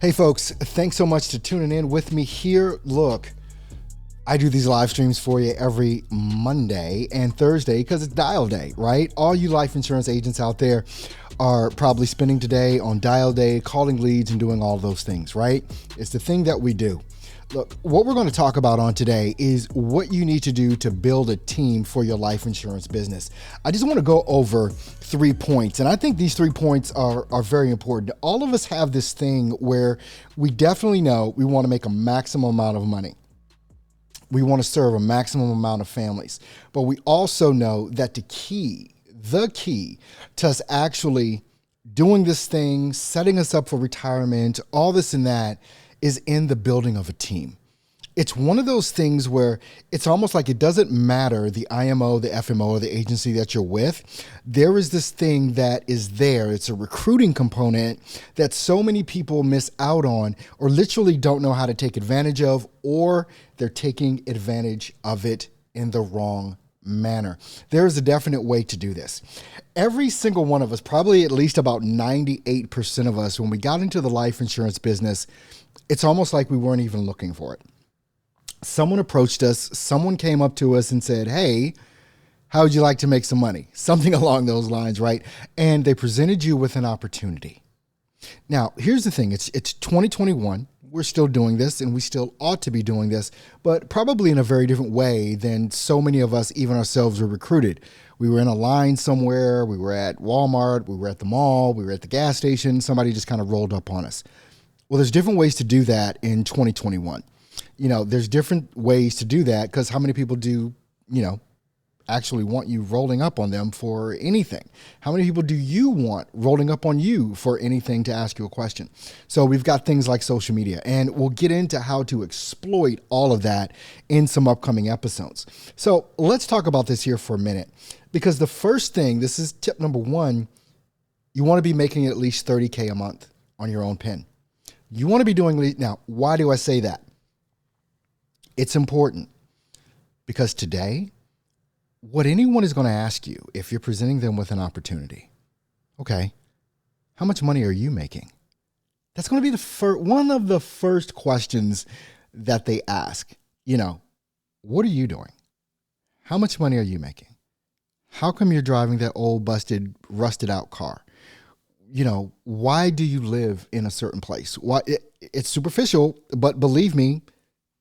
Hey folks, thanks so much for tuning in with me here. Look, I do these live streams for you every Monday and Thursday because it's dial day, right? All you life insurance agents out there are probably spending today on dial day, calling leads and doing all those things, right? It's the thing that we do. Look, what we're going to talk about on today is what you need to do to build a team for your life insurance business. I just want to go over 3 points, and I think these 3 points are very important. All of us have this thing where we definitely know we want to make a maximum amount of money. We want to serve a maximum amount of families, but we also know that the key to us actually doing this thing, setting us up for retirement, all this and that, is in the building of a team. It's one of those things where it's almost like it doesn't matter the IMO, the FMO, or the agency that you're with. There is this thing that is there. It's a recruiting component that so many people miss out on or literally don't know how to take advantage of, or they're taking advantage of it in the wrong manner. There is a definite way to do this. Every single one of us, probably at least about 98% of us, when we got into the life insurance business, it's almost like we weren't even looking for it. Someone approached us, someone came up to us and said, "Hey, how would you like to make some money?" Something along those lines, right? And they presented you with an opportunity. Now, here's the thing. It's 2021. We're still doing this, and we still ought to be doing this, but probably in a very different way than so many of us, even ourselves, were recruited. We were in a line somewhere. We were at Walmart. We were at the mall. We were at the gas station. Somebody just kind of rolled up on us. Well, there's different ways to do that in 2021. There's different ways to do that because how many people do, actually want you rolling up on them for anything? How many people do you want rolling up on you for anything to ask you a question? So we've got things like social media, and we'll get into how to exploit all of that in some upcoming episodes. So let's talk about this here for a minute, because the first thing, this is tip number 1, you want to be making at least $30K a month on your own pen. You want to be doing, now, why do I say that? It's important because today, what anyone is going to ask you if you're presenting them with an opportunity, okay, how much money are you making? That's going to be one of the first questions that they ask. What are you doing? How much money are you making? How come you're driving that old, busted, rusted out car? Why do you live in a certain place? Why? It's superficial, but believe me,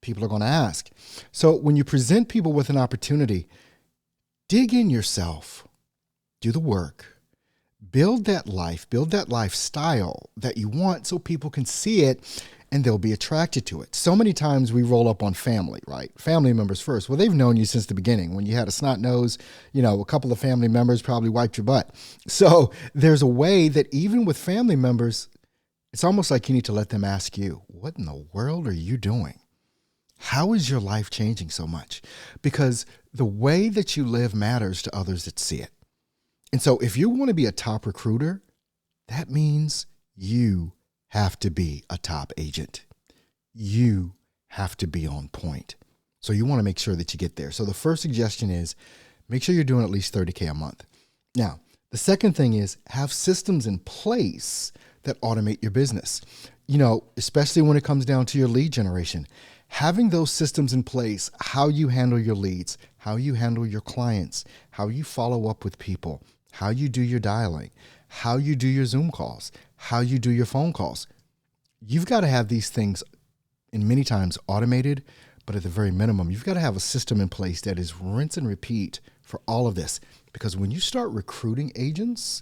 people are going to ask. So when you present people with an opportunity, dig in yourself, do the work, build that lifestyle that you want so people can see it and they'll be attracted to it. So many times we roll up on family, right? Family members first. Well, they've known you since the beginning. When you had a snot nose, a couple of family members probably wiped your butt. So there's a way that even with family members, it's almost like you need to let them ask you, what in the world are you doing? How is your life changing so much? Because the way that you live matters to others that see it. And so if you want to be a top recruiter, that means you have to be a top agent. You have to be on point. So you want to make sure that you get there. So the first suggestion is make sure you're doing at least $30K a month. Now, the second thing is have systems in place that automate your business. Especially when it comes down to your lead generation. Having those systems in place, how you handle your leads, how you handle your clients, how you follow up with people, how you do your dialing, how you do your Zoom calls, how you do your phone calls. You've got to have these things, and many times automated, but at the very minimum, you've got to have a system in place that is rinse and repeat for all of this. Because when you start recruiting agents,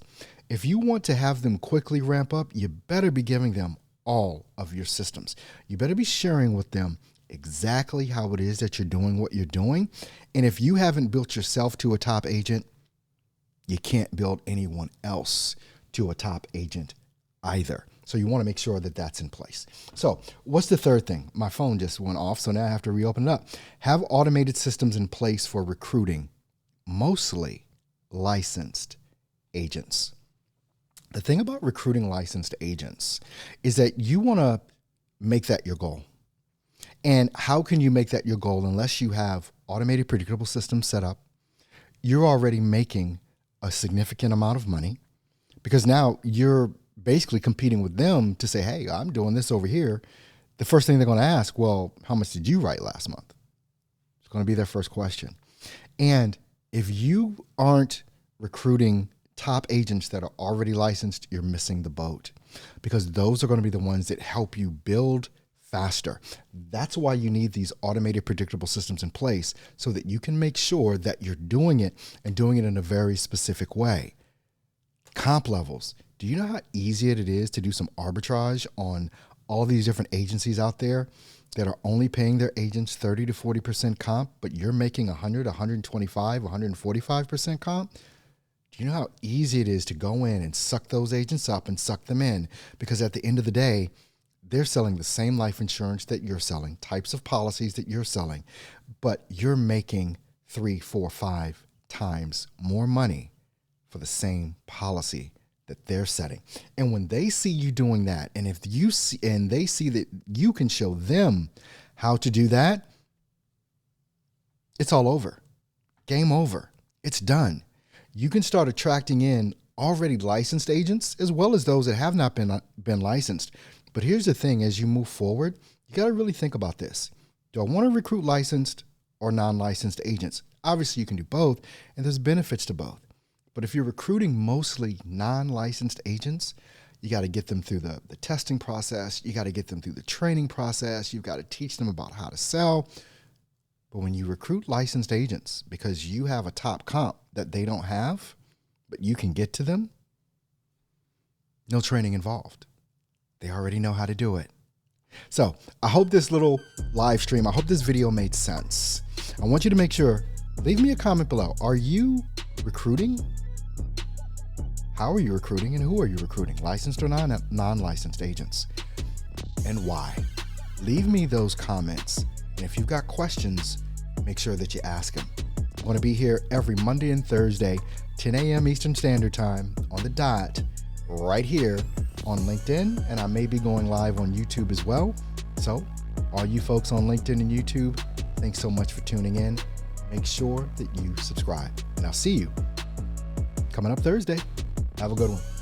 if you want to have them quickly ramp up, you better be giving them all of your systems. You better be sharing with them exactly how it is that you're doing what you're doing. And if you haven't built yourself to a top agent, you can't build anyone else to a top agent either. So you want to make sure that that's in place. So what's the third thing? My phone just went off, so now I have to reopen it up. Have automated systems in place for recruiting mostly licensed agents. The thing about recruiting licensed agents is that you want to make that your goal. And how can you make that your goal unless you have automated, predictable systems set up? You're already making a significant amount of money because now you're basically competing with them to say, hey, I'm doing this over here. The first thing they're going to ask, well, how much did you write last month? It's going to be their first question. And if you aren't recruiting top agents that are already licensed, you're missing the boat, because those are going to be the ones that help you build faster. That's why you need these automated, predictable systems in place, so that you can make sure that you're doing it and doing it in a very specific way. Comp levels. Do you know how easy it is to do some arbitrage on all these different agencies out there that are only paying their agents 30 to 40% comp, but you're making 100, 125, 145% comp? Do you know how easy it is to go in and suck those agents up and suck them in? Because at the end of the day, they're selling the same life insurance that you're selling, types of policies that you're selling, but you're making 3, 4, 5 times more money for the same policy that they're setting. And when they see you doing that, and if you see, and they see that you can show them how to do that, it's all over. Game over. It's done. You can start attracting in already licensed agents as well as those that have not been licensed. But here's the thing, as you move forward, you got to really think about this. Do I want to recruit licensed or non-licensed agents? Obviously, you can do both, and there's benefits to both. But if you're recruiting mostly non-licensed agents, you got to get them through the testing process. You got to get them through the training process. You've got to teach them about how to sell. But when you recruit licensed agents because you have a top comp that they don't have, but you can get to them, no training involved. They already know how to do it. So I hope this little live stream, I hope this video made sense. I want you to make sure, leave me a comment below. Are you recruiting? How are you recruiting, and who are you recruiting? Licensed or non-licensed agents? And why? Leave me those comments. And if you've got questions, make sure that you ask them. I'm going to be here every Monday and Thursday, 10 a.m. Eastern Standard Time on the dot, right here on LinkedIn. And I may be going live on YouTube as well. So all you folks on LinkedIn and YouTube, thanks so much for tuning in. Make sure that you subscribe, and I'll see you coming up Thursday. Have a good one.